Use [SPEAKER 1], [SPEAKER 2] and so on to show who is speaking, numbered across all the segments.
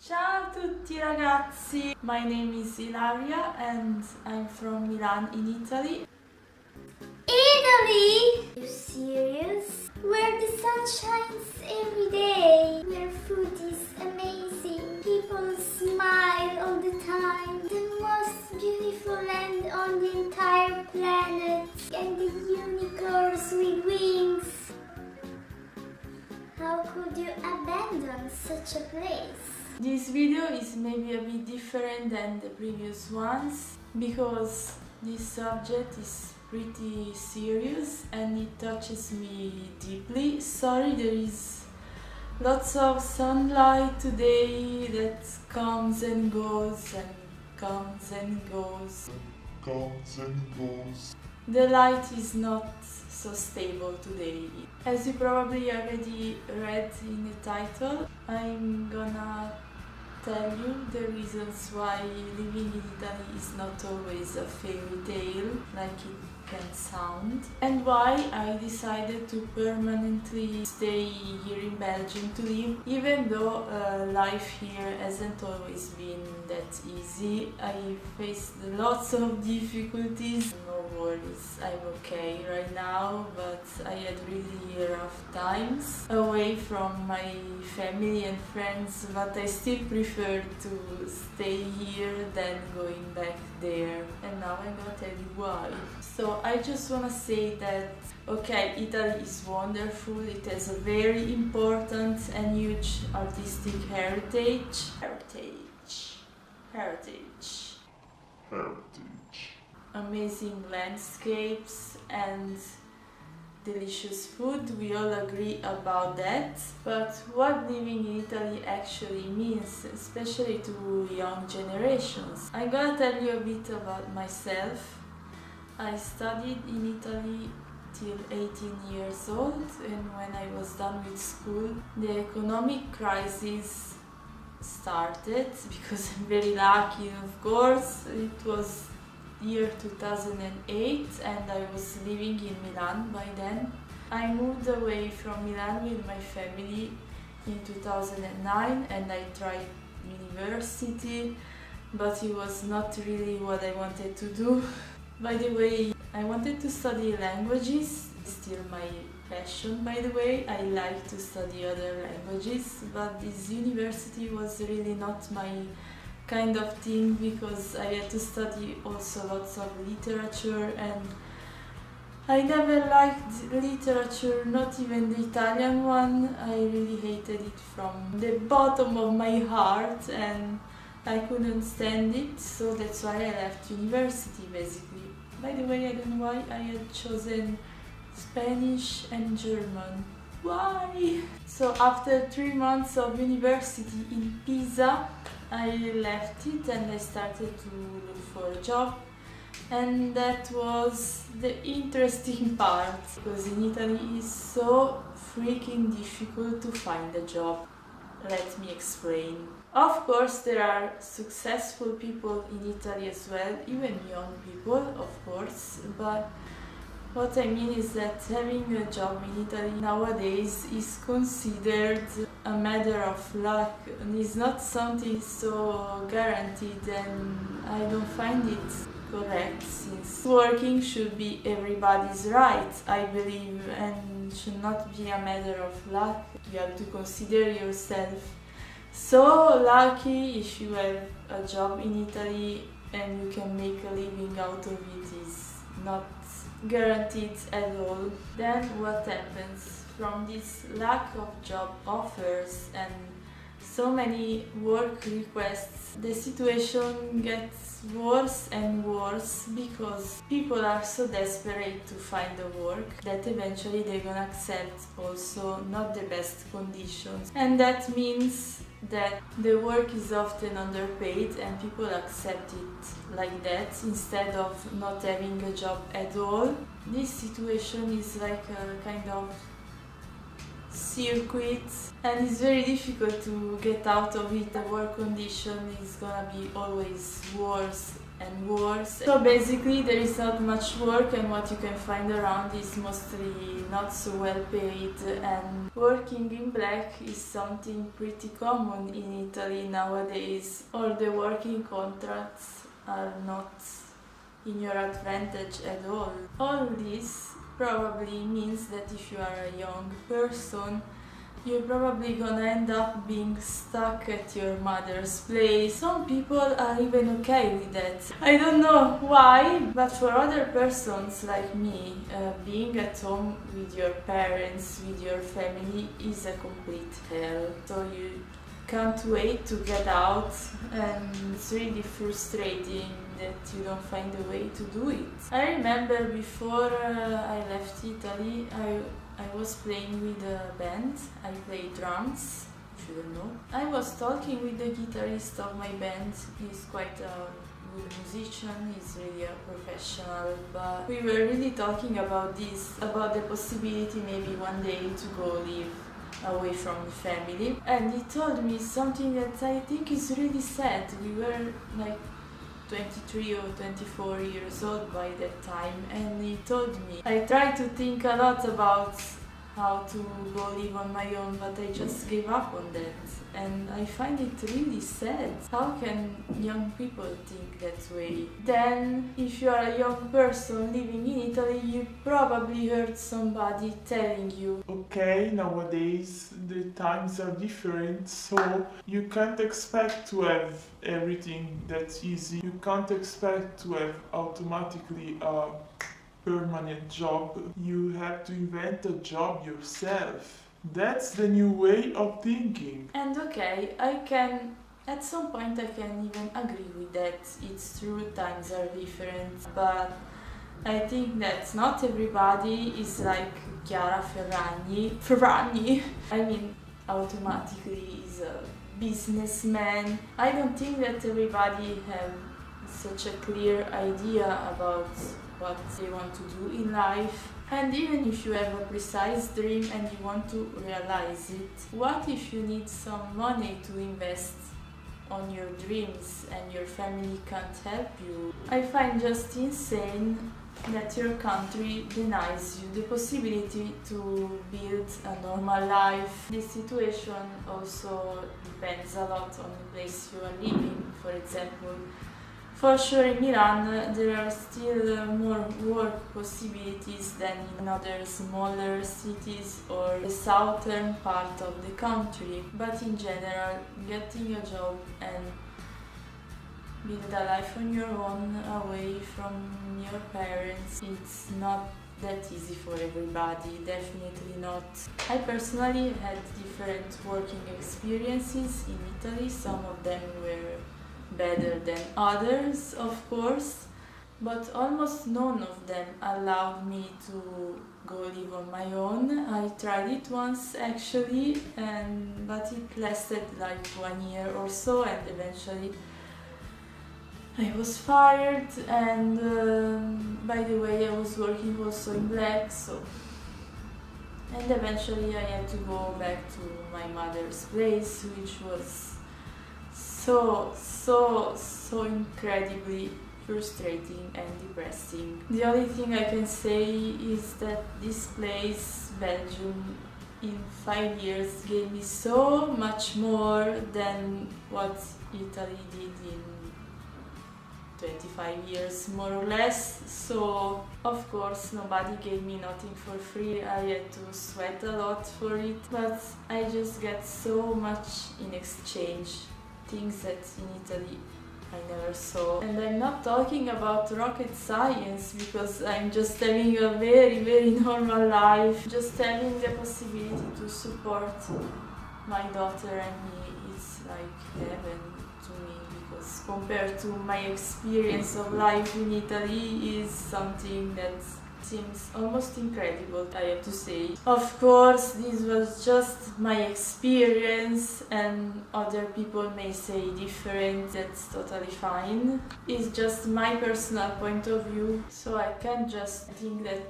[SPEAKER 1] Ciao a tutti ragazzi, my name is Ilaria and I'm from Milan in Italy.
[SPEAKER 2] Italy! Are you serious? Where the sun shines every day, where food is amazing, people smile all the time, the most beautiful land on the entire planet, and the unicorns with wings. How could you abandon such a place?
[SPEAKER 1] This video is maybe a bit different than the previous ones because this subject is pretty serious and it touches me deeply. Sorry, there is lots of sunlight today that comes and goes and comes and goes. The light is not so stable today. As you probably already read in the title, I'm gonna tell you the reasons why living in Italy is not always a fairy tale like it can sound, and why I decided to permanently stay here in Belgium to live, even though life here hasn't always been that easy. I faced lots of difficulties. No worries, I'm okay right now, but I had really rough times away from my family and friends, but I still prefer to stay here than going back there, and now I'm gonna tell you why. So I just wanna say that, okay, Italy is wonderful, it has a very important and huge artistic heritage. Amazing landscapes and delicious food, we all agree about that. But what living in Italy actually means, especially to young generations. I'm gonna tell you a bit about myself. I studied in Italy till 18 years old, and when I was done with school, the economic crisis started because I'm very lucky, of course. It was year 2008 and I was living in Milan by then. I moved away from Milan with my family in 2009 and I tried university, but it was not really what I wanted to do. By the way, I wanted to study languages, still my passion by the way. I like to study other languages, but this university was really not my kind of thing because I had to study also lots of literature and I never liked literature, not even the Italian one. I really hated it from the bottom of my heart and I couldn't stand it, so that's why I left university basically. By the way, I don't know why I had chosen Spanish and German. Why? So after 3 months of university in Pisa, I left it and I started to look for a job, and that was the interesting part because in Italy it's so freaking difficult to find a job. Let me explain. Of course there are successful people in Italy as well, even young people of course, but what I mean is that having a job in Italy nowadays is considered a matter of luck and is not something so guaranteed, and I don't find it correct since working should be everybody's right, I believe, and should not be a matter of luck. You have to consider yourself so lucky if you have a job in Italy and you can make a living out of it. Is not guaranteed at all. Then what happens? From this lack of job offers and so many work requests, the situation gets worse and worse because people are so desperate to find a work that eventually they're gonna accept also not the best conditions, and that means that the work is often underpaid and people accept it like that instead of not having a job at all. This situation is like a kind of circuit and it's very difficult to get out of it. The work condition is gonna be always worse and worse. So basically there is not much work, and what you can find around is mostly not so well paid, and working in black is something pretty common in Italy nowadays, or the working contracts are not in your advantage at all. All this probably means that if you are a young person, you're probably gonna end up being stuck at your mother's place. Some people are even okay with that. I don't know why, but for other persons like me, being at home with your parents, with your family, is a complete hell. So you can't wait to get out, and it's really frustrating that you don't find a way to do it. I remember before I left Italy, I was playing with a band. I play drums, if you don't know. I was talking with the guitarist of my band. He's quite a good musician, he's really a professional, but we were really talking about this, about the possibility maybe one day to go live away from the family. And he told me something that I think is really sad. We were like 23 or 24 years old by that time, and he told me, I tried to think a lot about how to go live on my own, but I just gave up on that, and I find it really sad. How can young people think that way? Then, if you are a young person living in Italy, you probably heard somebody telling you,
[SPEAKER 3] okay, nowadays the times are different, so you can't expect to have everything that's easy. You can't expect to have automatically a permanent job. You have to invent a job yourself. That's the new way of thinking.
[SPEAKER 1] and okay, at some point I can even agree with that. It's true, times are different, but I think that not everybody is like Chiara Ferragni, I mean, automatically is a businessman. I don't think that everybody have such a clear idea about what they want to do in life. And even if you have a precise dream and you want to realize it, what if you need some money to invest on your dreams and your family can't help you? I find just insane that your country denies you the possibility to build a normal life. This situation also depends a lot on the place you are living. For example, for sure in Milan there are still more work possibilities than in other smaller cities or the southern part of the country. But in general, getting a job and build a life on your own away from your parents, it's not that easy for everybody, definitely not. I personally had different working experiences in Italy. Some of them were better than others, of course, but almost none of them allowed me to go live on my own. I tried it once actually, but it lasted like 1 year or so, and eventually I was fired. And by the way, I was working also in black, and eventually I had to go back to my mother's place, which was so incredibly frustrating and depressing. The only thing I can say is that this place, Belgium, in 5 years gave me so much more than what Italy did in 25 years, more or less. So of course nobody gave me nothing for free. I had to sweat a lot for it, but I just get so much in exchange, things that in Italy I never saw. And I'm not talking about rocket science, because I'm just having a very normal life. Just having the possibility to support my daughter and me is like heaven to me, because compared to my experience of life in Italy is something that seems almost incredible, I have to say. Of course, this was just my experience, and other people may say different, that's totally fine. It's just my personal point of view, so I can't just think that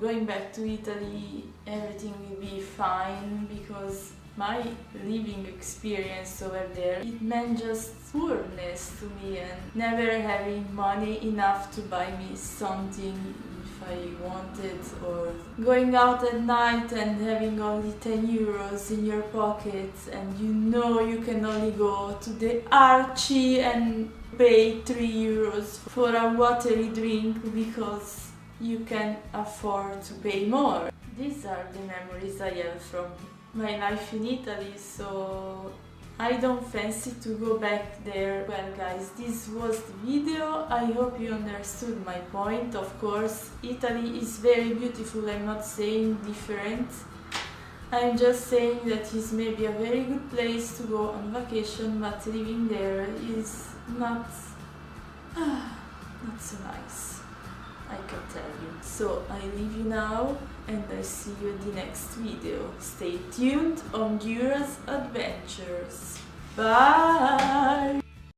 [SPEAKER 1] going back to Italy everything will be fine, because my living experience over there, it meant just poorness to me and never having money enough to buy me something if I wanted, or going out at night and having only 10 euros in your pocket and you know you can only go to the Archie and pay 3 euros for a watery drink because you can afford to pay more. These are the memories I have from my life in Italy, so I don't fancy to go back there. Well guys, this was the video. I hope you understood my point. Of course, Italy is very beautiful, I'm not saying different. I'm just saying that it's maybe a very good place to go on vacation, but living there is not so nice, I can tell you. So I leave you now and I see you in the next video. Stay tuned on Gyura's Adventures. Bye!